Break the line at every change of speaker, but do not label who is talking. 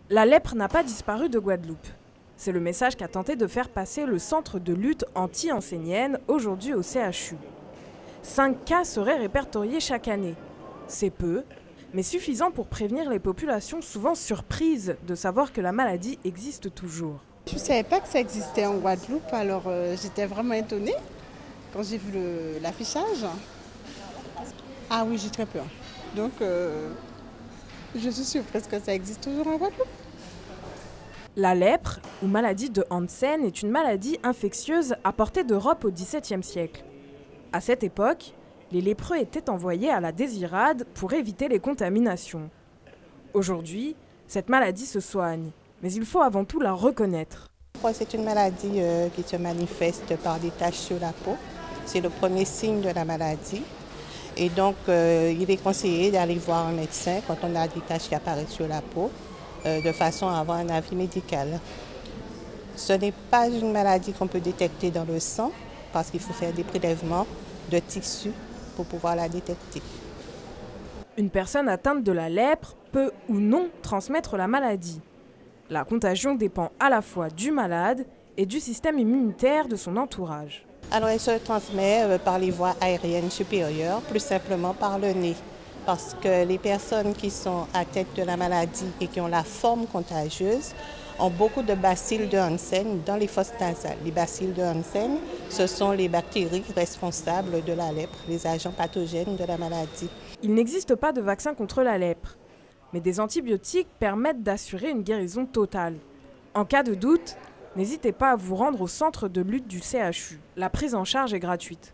La lèpre n'a pas disparu de Guadeloupe. C'est le message qu'a tenté de faire passer le centre de lutte anti-ancénienne, aujourd'hui au CHU. 5 cas seraient répertoriés chaque année. C'est peu, mais suffisant pour prévenir les populations souvent surprises de savoir que la maladie existe toujours.
Je ne savais pas que ça existait en Guadeloupe, alors j'étais vraiment étonnée quand j'ai vu l'affichage. Ah oui, j'ai très peur. Donc je suis surprise que ça existe toujours en Guadeloupe.
La lèpre, ou maladie de Hansen, est une maladie infectieuse apportée d'Europe au XVIIe siècle. À cette époque, les lépreux étaient envoyés à la désirade pour éviter les contaminations. Aujourd'hui, cette maladie se soigne, mais il faut avant tout la reconnaître.
C'est une maladie qui se manifeste par des taches sur la peau. C'est le premier signe de la maladie. Et donc, il est conseillé d'aller voir un médecin quand on a des taches qui apparaissent sur la peau, de façon à avoir un avis médical. Ce n'est pas une maladie qu'on peut détecter dans le sang, parce qu'il faut faire des prélèvements de tissus pour pouvoir la détecter.
Une personne atteinte de la lèpre peut ou non transmettre la maladie. La contagion dépend à la fois du malade et du système immunitaire de son entourage.
Alors elle se transmet par les voies aériennes supérieures, plus simplement par le nez. Parce que les personnes qui sont atteintes de la maladie et qui ont la forme contagieuse ont beaucoup de bacilles de Hansen dans les fosses nasales. Les bacilles de Hansen, ce sont les bactéries responsables de la lèpre, les agents pathogènes de la maladie.
Il n'existe pas de vaccin contre la lèpre, mais des antibiotiques permettent d'assurer une guérison totale. En cas de doute, n'hésitez pas à vous rendre au centre de lutte du CHU. La prise en charge est gratuite.